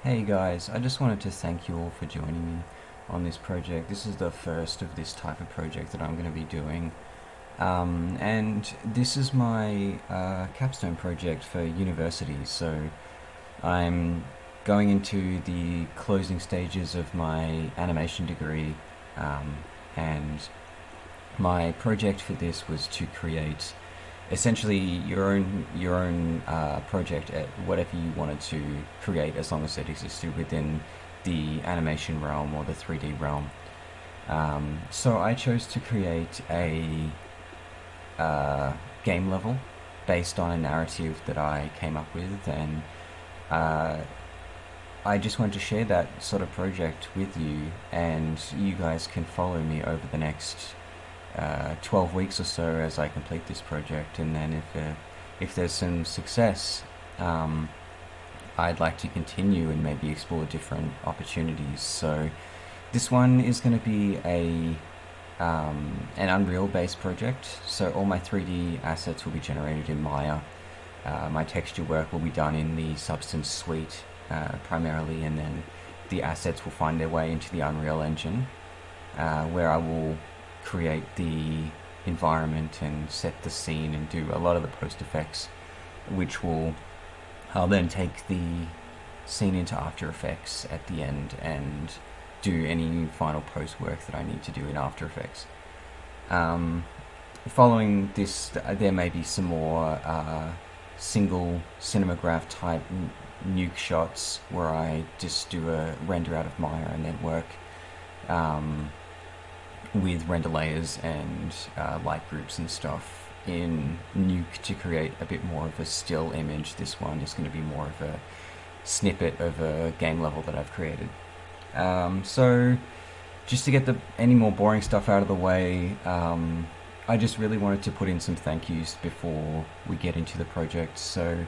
Hey guys, I just wanted to thank you all for joining me on this project. This is the first of this type of project that I'm going to be doing. And this is my capstone project for university. So I'm going into the closing stages of my animation degree, and my project for this was to create essentially your own project at whatever you wanted to create, as long as it existed within the animation realm or the 3D realm. So I chose to create a game level based on a narrative that I came up with, and uh, I just wanted to share that sort of project with you, and you guys can follow me over the next 12 weeks or so as I complete this project. And then if there's some success, I'd like to continue and maybe explore different opportunities. So this one is going to be an Unreal based project. So all my 3D assets will be generated in Maya. My texture work will be done in the Substance Suite primarily, and then the assets will find their way into the Unreal Engine, where I will create the environment and set the scene and do a lot of the post effects, which will I'll then take the scene into After Effects at the end and do any final post work that I need to do in After Effects. Um, Following this, there may be some more single cinematograph type nuke shots where I just do a render out of Maya and then work um, with render layers and light groups and stuff in Nuke to create a bit more of a still image. This one is going to be more of a snippet of a game level that I've created. So just to get any more boring stuff out of the way, I just really wanted to put in some thank yous before we get into the project. So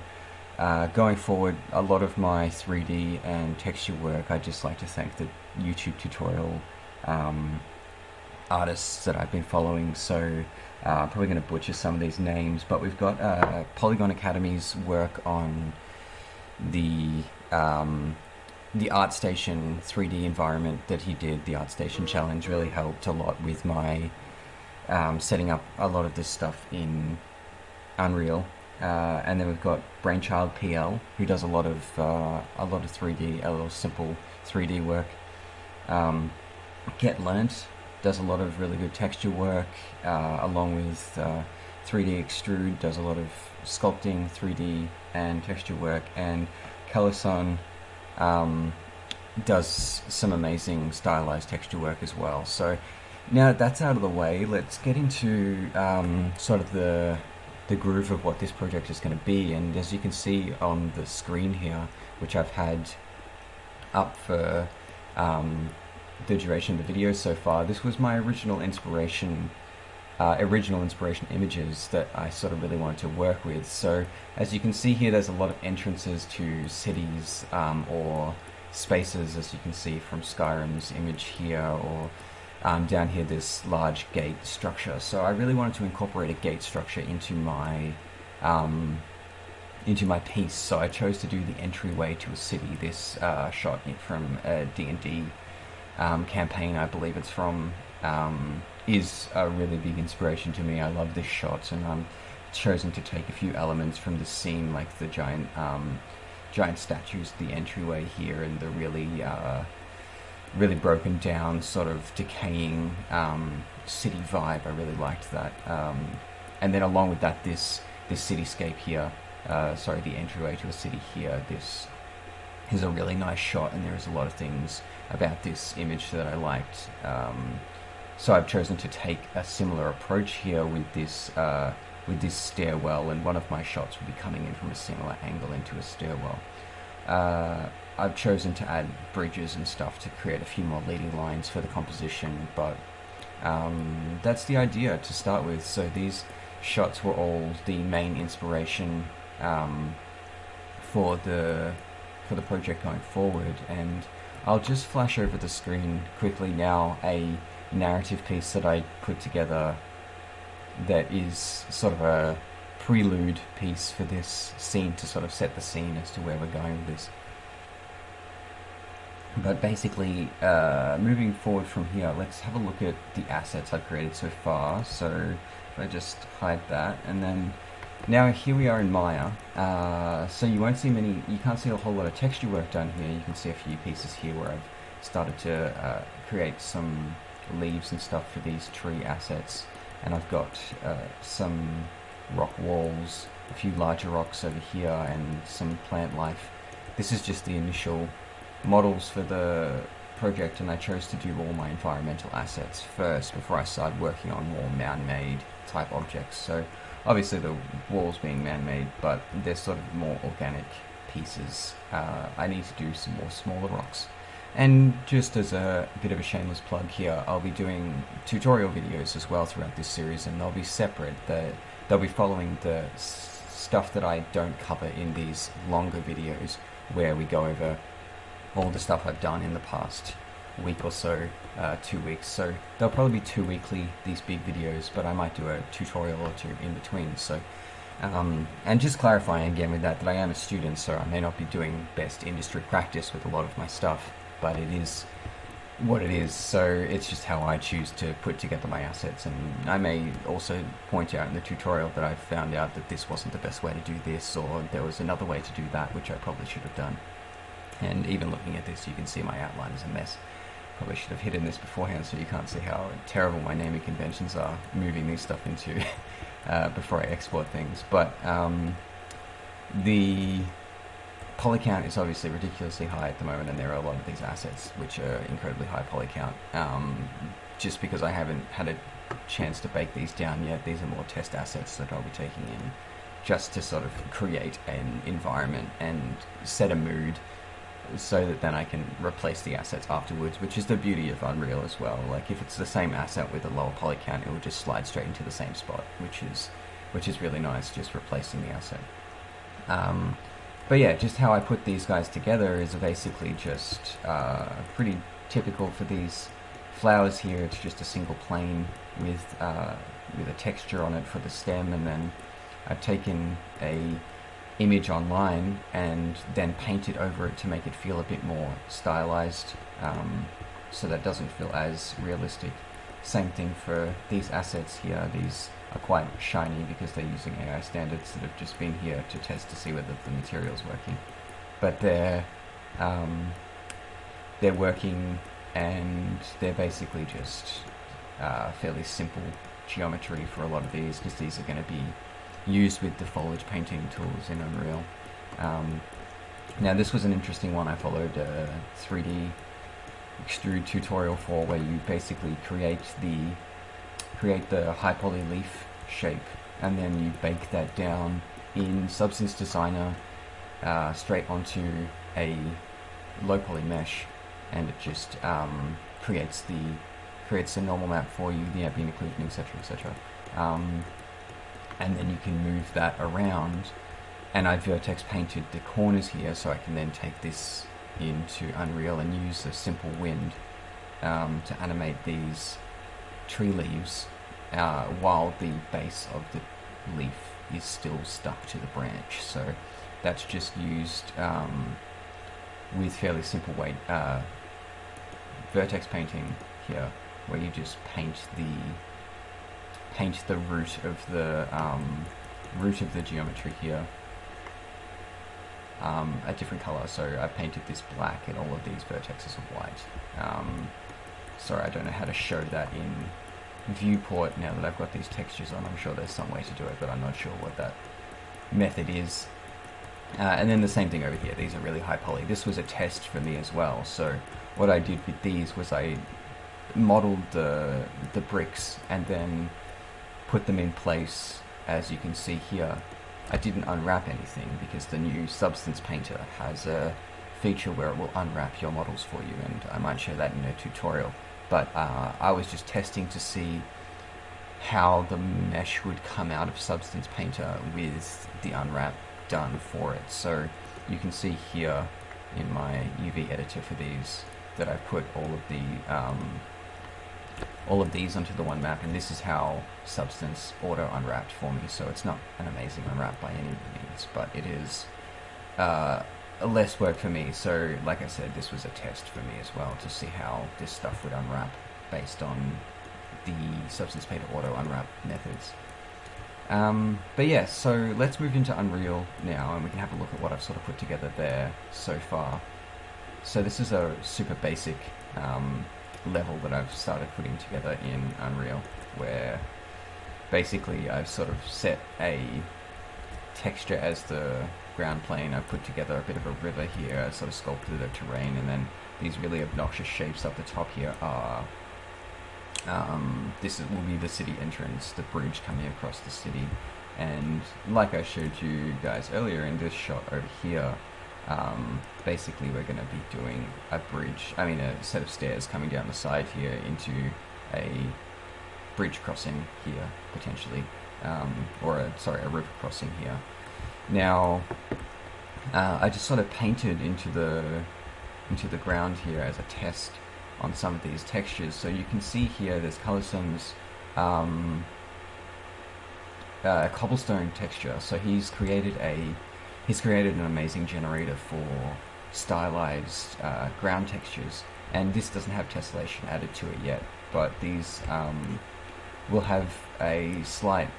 going forward, a lot of my 3D and texture work, I'd just like to thank the YouTube tutorial artists that I've been following. So I'm probably going to butcher some of these names, but we've got Polygon Academy's work on the the ArtStation 3D environment that he did. The ArtStation challenge really helped a lot with my setting up a lot of this stuff in Unreal. And then we've got Brainchild PL, who does a lot of 3D, a little simple 3D work. Get Learnt does a lot of really good texture work, along with 3D Extrude does a lot of sculpting, 3D and texture work, and Calason does some amazing stylized texture work as well. So now that that's out of the way, let's get into sort of the groove of what this project is going to be. And as you can see on the screen here, which I've had up for the duration of the video so far, this was my original inspiration images that I sort of really wanted to work with. So as you can see here, there's a lot of entrances to cities or spaces, as you can see from Skyrim's image here, or down here this large gate structure. So I really wanted to incorporate a gate structure into my piece, so I chose to do the entryway to a city. This shot from a D&D campaign, I believe it's from, is a really big inspiration to me. I love this shot, and I'm chosen to take a few elements from the scene, like the giant statues, the entryway here, and the really broken down, sort of decaying city vibe. I really liked that. And then along with that, this cityscape here, the entryway to a city here, this is a really nice shot, and there's a lot of things about this image that I liked. So I've chosen to take a similar approach here with this stairwell, and one of my shots will be coming in from a similar angle into a stairwell. I've chosen to add bridges and stuff to create a few more leading lines for the composition, but that's the idea to start with. So these shots were all the main inspiration for the project going forward, and I'll just flash over the screen quickly now a narrative piece that I put together that is sort of a prelude piece for this scene to sort of set the scene as to where we're going with this. But basically, moving forward from here, let's have a look at the assets I've created so far. So if I just hide that, and then now here we are in Maya. So you won't see many, you can't see a whole lot of texture work done here. You can see a few pieces here where I've started to create some leaves and stuff for these tree assets. And I've got some rock walls, a few larger rocks over here, and some plant life. This is just the initial models for the project, and I chose to do all my environmental assets first before I started working on more man-made type objects. So obviously the walls being man-made, but they're sort of more organic pieces. I need to do some more smaller rocks. And just as a bit of a shameless plug here, I'll be doing tutorial videos as well throughout this series, and they'll be separate. They'll be following the stuff that I don't cover in these longer videos, where we go over all the stuff I've done in the past week or so, 2 weeks. So they'll probably be 2 weekly, these big videos, but I might do a tutorial or two in between. So, and just clarifying again with that I am a student, so I may not be doing best industry practice with a lot of my stuff, but it is what it is. So it's just how I choose to put together my assets. And I may also point out in the tutorial that I've found out that this wasn't the best way to do this, or there was another way to do that, which I probably should have done. And even looking at this, you can see my outline is a mess. Probably should have hidden this beforehand so you can't see how terrible my naming conventions are moving these stuff into before I export things. But the poly count is obviously ridiculously high at the moment, and there are a lot of these assets which are incredibly high poly count. Just because I haven't had a chance to bake these down yet, these are more test assets that I'll be taking in just to sort of create an environment and set a mood, so that then I can replace the assets afterwards, which is the beauty of Unreal as well. Like if it's the same asset with a lower poly count, it will just slide straight into the same spot, which is really nice, just replacing the asset. But yeah, just how I put these guys together is basically just pretty typical for these flowers here. It's just a single plane with a texture on it for the stem, and then I've taken a image online and then painted over it to make it feel a bit more stylized, so that doesn't feel as realistic. Same thing for these assets here. These are quite shiny because they're using AI standards that have just been here to test to see whether the material's working. But they're working, and they're basically just fairly simple geometry for a lot of these, because these are going to be used with the foliage painting tools in Unreal. Now this was an interesting one I followed a 3D extrude tutorial for, where you basically create the high poly leaf shape, and then you bake that down in Substance Designer straight onto a low poly mesh, and it just creates the normal map for you, the ambient occlusion, etc., etc. And then you can move that around, and I vertex painted the corners here, so I can then take this into Unreal and use a simple wind to animate these tree leaves while the base of the leaf is still stuck to the branch. So that's just used with fairly simple vertex painting here, where you just paint the root of the geometry here a different color. So I painted this black and all of these vertexes are white. Sorry, I don't know how to show that in viewport now that I've got these textures on. I'm sure there's some way to do it, but I'm not sure what that method is. And then the same thing over here. These are really high poly. This was a test for me as well. So what I did with these was I modeled the bricks and then put them in place. As you can see here, I didn't unwrap anything because the new Substance Painter has a feature where it will unwrap your models for you, and I might show that in a tutorial. But I was just testing to see how the mesh would come out of Substance Painter with the unwrap done for it. So you can see here in my UV editor for these that I've put all of these onto the one map, and this is how Substance auto unwrapped for me. So it's not an amazing unwrap by any means, but it is a less work for me. So, like I said, this was a test for me as well to see how this stuff would unwrap based on the Substance Painter auto unwrap methods. But yeah, so let's move into Unreal now, and we can have a look at what I've sort of put together there so far. So this is a super basic level that I've started putting together in Unreal, where basically I've sort of set a texture as the ground plane. I've put together a bit of a river here, sort of sculpted the terrain, and then these really obnoxious shapes up the top here are will be the city entrance, the bridge coming across the city. And like I showed you guys earlier in this shot over here, basically we're going to be doing a set of stairs coming down the side here into a bridge crossing here, potentially, or a river crossing here. Now, I just sort of painted into the ground here as a test on some of these textures. So you can see here there's Colorson's cobblestone texture. So he's created an amazing generator for stylized ground textures, and this doesn't have tessellation added to it yet, but these will have a slight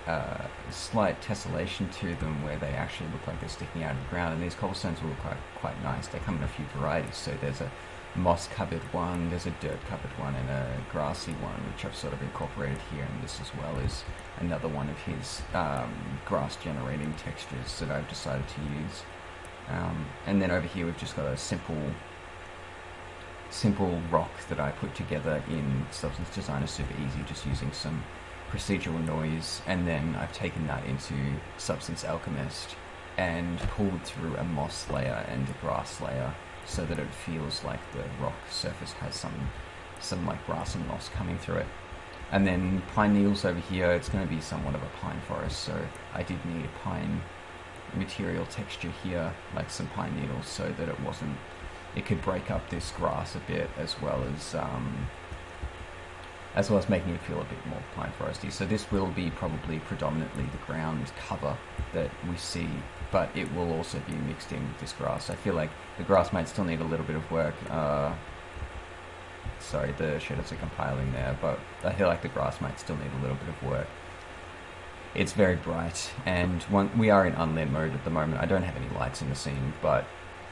tessellation to them where they actually look like they're sticking out of the ground, and these cobblestones will look quite nice. They come in a few varieties, so there's a moss-covered one, there's a dirt-covered one, and a grassy one, which I've sort of incorporated here, and this as well is another one of his grass-generating textures that I've decided to use. And then over here we've just got a simple rock that I put together in Substance Designer super easy, just using some procedural noise, and then I've taken that into Substance Alchemist and pulled through a moss layer and a grass layer so that it feels like the rock surface has some like grass and moss coming through it. And then pine needles over here, it's going to be somewhat of a pine forest, so I did need a pine material texture here, like some pine needles, so that it could break up this grass a bit, as well as making it feel a bit more pine foresty. So this will be probably predominantly the ground cover that we see, but it will also be mixed in with this grass. I feel like the grass might still need a little bit of work. Sorry, the shadows are compiling there, but I feel like the grass might still need a little bit of work. It's very bright, and we are in unlit mode at the moment. I don't have any lights in the scene, but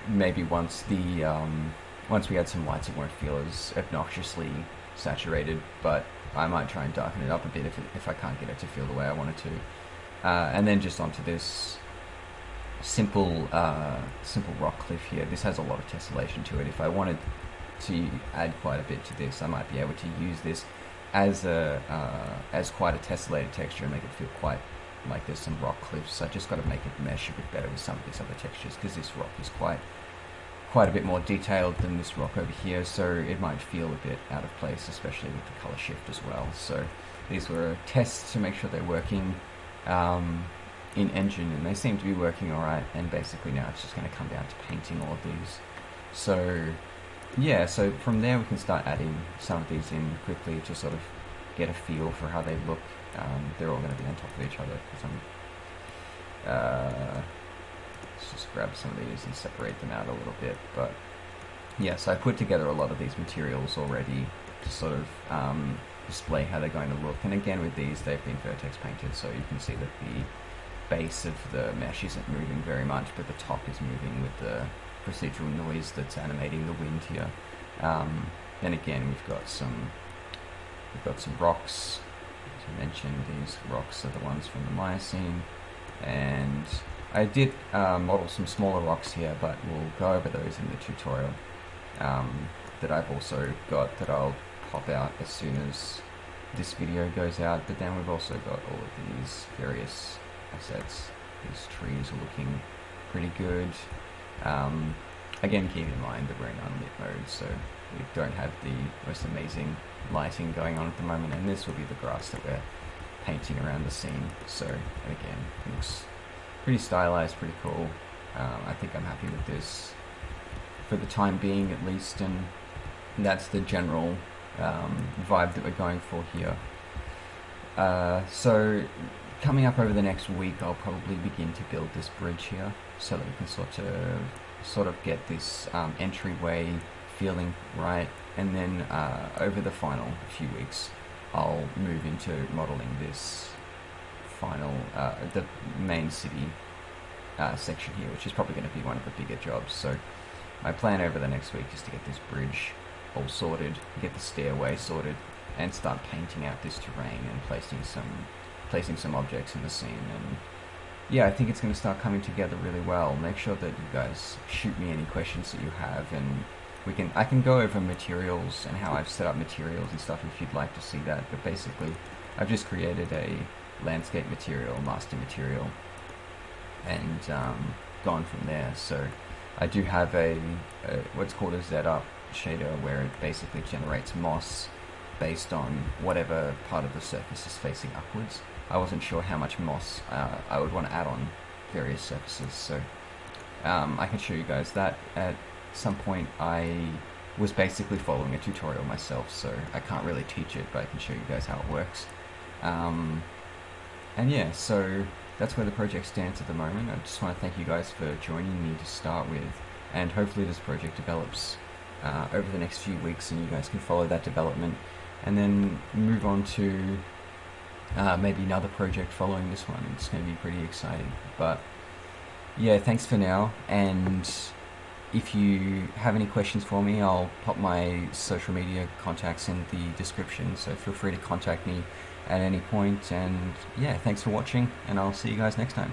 maybe once we add some lights, it won't feel as obnoxiously saturated, but I might try and darken it up a bit if I can't get it to feel the way I want it to. And then just onto this simple rock cliff here. This has a lot of tessellation to it. If I wanted to add quite a bit to this, I might be able to use this as quite a tessellated texture and make it feel quite like there's some rock cliffs. I just got to make it mesh a bit better with some of these other textures, because this rock is quite a bit more detailed than this rock over here, so it might feel a bit out of place, especially with the color shift as well. So these were tests to make sure they're working in engine, and they seem to be working alright, and basically now it's just going to come down to painting all of these. So yeah, so from there we can start adding some of these in quickly to sort of get a feel for how they look. They're all going to be on top of each other, because let's just grab some of these and separate them out a little bit. But yeah, so I put together a lot of these materials already to sort of display how they're going to look. And again, with these, they've been vertex painted, so you can see that the base of the mesh isn't moving very much, but the top is moving with the procedural noise that's animating the wind here. Then again, we've got some rocks. As I mentioned, these rocks are the ones from the Miocene, and I did model some smaller rocks here, but we'll go over those in the tutorial that I've also got that I'll pop out as soon as this video goes out. But then we've also got all of these various assets. These trees are looking pretty good. Again, keep in mind that we're in unlit mode, so we don't have the most amazing lighting going on at the moment, and this will be the grass that we're painting around the scene. So again, it looks pretty stylized, pretty cool. I think I'm happy with this for the time being, at least, and that's the general vibe that we're going for here. So coming up over the next week, I'll probably begin to build this bridge here so that we can sort of sort of get this entryway feeling right, and then over the final few weeks, I'll move into modeling this final, the main city section here, which is probably going to be one of the bigger jobs. So my plan over the next week is to get this bridge all sorted, get the stairway sorted, and start painting out this terrain and placing some objects in the scene. And yeah, I think it's going to start coming together really well. Make sure that you guys shoot me any questions that you have, and I can go over materials and how I've set up materials and stuff if you'd like to see that. But basically, I've just created a landscape material, master material, and gone from there. So I do have a what's called a Z-up shader, where it basically generates moss based on whatever part of the surface is facing upwards. I wasn't sure how much moss I would want to add on various surfaces, so I can show you guys that at some point. I was basically following a tutorial myself, so I can't really teach it, but I can show you guys how it works. And yeah, so that's where the project stands at the moment. I just want to thank you guys for joining me to start with, and hopefully this project develops over the next few weeks, and you guys can follow that development and then move on to maybe another project following this one. It's going to be pretty exciting. But yeah, thanks for now, and if you have any questions for me, I'll pop my social media contacts in the description, so feel free to contact me at any point. And yeah, thanks for watching, and I'll see you guys next time.